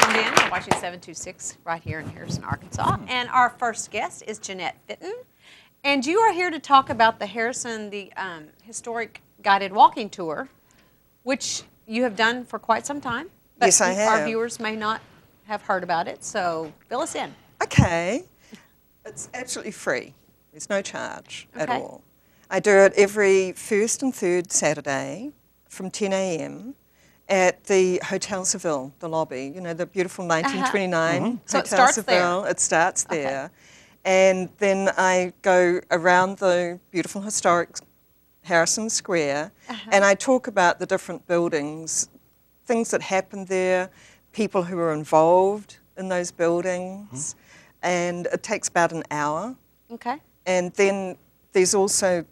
tuned in. You're watching 726 right here in Harrison, Arkansas. And our first guest is Jeanette Fitton. And you are here to talk about the Harrison, the Historic Guided Walking Tour, which you have done for quite some time. But yes, I have. Our viewers may not have heard about it, so fill us in. Okay. It's absolutely free. There's no charge at all. I do it every first and third Saturday from 10 a.m. at the Hotel Seville, the lobby, you know, the beautiful 1929 So Hotel it starts Seville. there. It starts there. And then I go around the beautiful historic Harrison Square, and I talk about the different buildings, things that happened there, people who were involved in those buildings, and it takes about an hour. Okay. And then there's also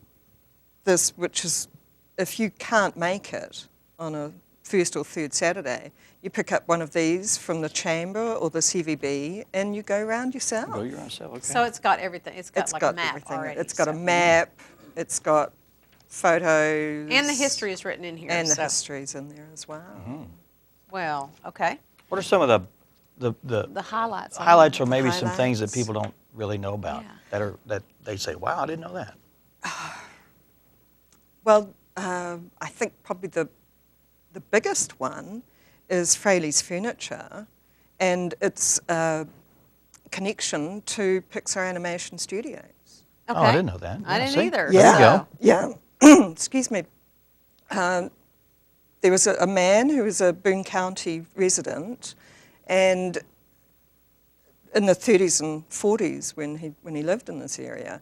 this, which is, if you can't make it on a first or third Saturday, you pick up one of these from the chamber or the CVB and you go around yourself. Go yourself, okay. So it's got everything. It's got like a map everything. already. It's got a map, it's got photos. And the history is written in here. And the history's in there as well. Well, okay. What are some of the highlights? Highlights, or maybe some things that people don't really know about that they say, wow, I didn't know that? Well, I think probably the biggest one is Frayley's Furniture, and its connection to Pixar Animation Studios. Okay. Oh, I didn't know that. I didn't see? either. Yeah, So. yeah. Excuse me. There was a man who was a Boone County resident, and in the 30s and 40s, when he lived in this area,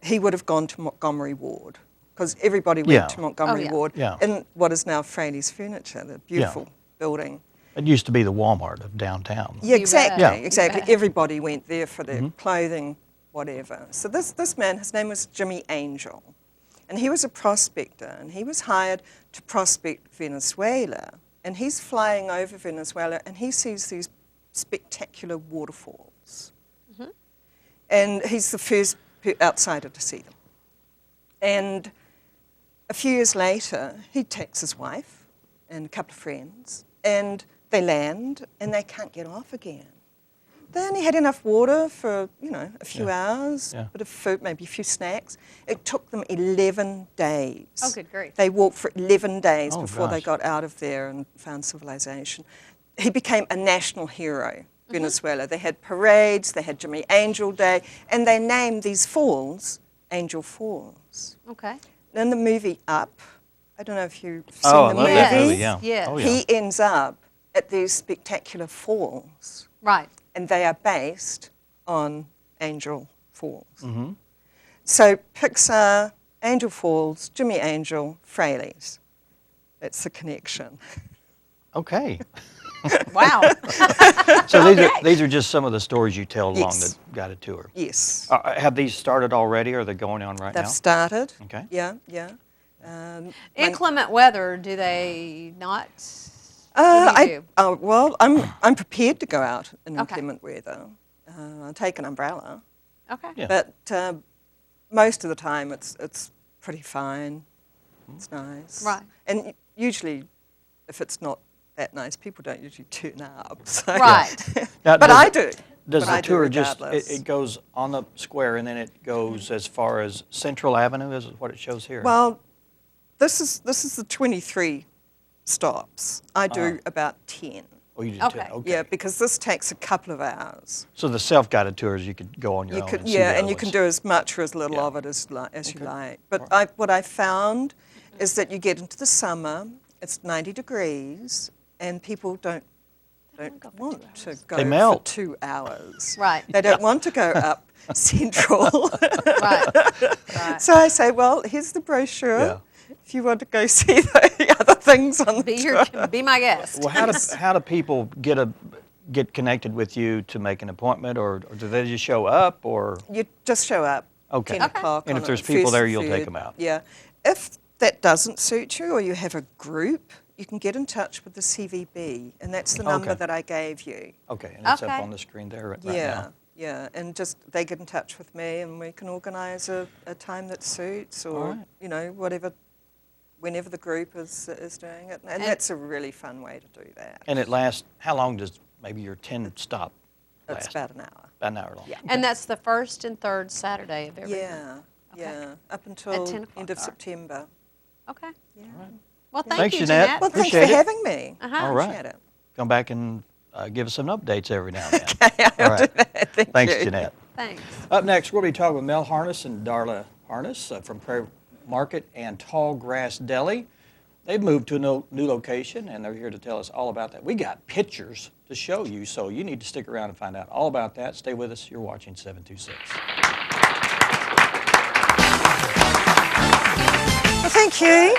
he would have gone to Montgomery Ward, because everybody went to Montgomery Ward in what is now Frayley's Furniture, the beautiful building. It used to be the Walmart of downtown. Yeah, exactly. Yeah. Exactly. Everybody went there for their clothing, whatever. So this man, his name was Jimmy Angel, and he was a prospector, and he was hired to prospect Venezuela. And he's flying over Venezuela, and he sees these spectacular waterfalls. And he's the first outsider to see them. And a few years later, he takes his wife and a couple of friends, and they land, and they can't get off again. They only had enough water for, you know, a few hours, a bit of food, maybe a few snacks. It took them 11 days. Oh, good grief. They walked for 11 days before they got out of there and found civilization. He became a national hero, Venezuela. They had parades, they had Jimmy Angel Day, and they named these falls Angel Falls. Okay. In the movie Up, I don't know if you've seen Oh, the I movie. love that movie, Yes. Oh, He ends up at these spectacular falls. Right. And they are based on Angel Falls. So Pixar, Angel Falls, Jimmy Angel, Frayley's. That's the connection. Okay. Wow. So these are just some of the stories you tell along the guided tour. Yes. Have these started already, or are they going on right now? They've started. Okay. Yeah. Inclement weather, do they not? What do you do? Well, I'm prepared to go out in inclement weather. I take an umbrella. Okay. Yeah. But most of the time, it's pretty fine. It's nice. Right. And usually, if it's not that nice, people don't usually turn up. So. Right. Now, But I do. Does But the I do tour just, regardless. it goes on the square and then it goes as far as Central Avenue, is what it shows here? Well, this is the 23 stops. I do about 10. Oh, you did Okay. 10. Okay. Yeah, because this takes a couple of hours. So the self-guided tours, you could go on your own and see the and other you can ones. do as much or as little of it as you like. But what I found is that you get into the summer, it's 90 degrees, and people don't want to go They for melt. 2 hours. Right. They don't want to go up Central. Right. Right. So I say, well, here's the brochure. Yeah. If you want to go see the other things on the tour. Be my guest. Well, how do people get connected with you to make an appointment, or do they just show up, or? You just show up. Okay. 10 o'clock. And on if there's a people first there, and you'll take third. them out. Yeah. If that doesn't suit you, or you have a group, you can get in touch with the CVB, and that's the number that I gave you. Okay, and it's up Okay. on the screen there right Yeah, now. yeah, and just they get in touch with me, and we can organise a time that suits, or right. you know, whenever the group is doing it, and that's a really fun way to do that. And it lasts, how long does maybe your 10-stop It's last? about an hour. About an hour long. Yeah. And that's the first and third Saturday of every month? Yeah, up At until 10 o'clock, end of all right. September. Okay. Yeah. Well, thank Thanks, you, Jeanette. Jeanette. Well, thanks for Appreciate it. having me. Uh-huh. All right. Appreciate it. Come back and give us some updates every now and then. Okay, I'll All do right. that. Thank Thanks, you. Jeanette. Thanks. Up next, we'll be talking with Mel Harness and Darla Harness from Prairie Market and Tall Grass Deli. They've moved to a new location, and they're here to tell us all about that. We got pictures to show you, so you need to stick around and find out all about that. Stay with us. You're watching 726. Well, thank you.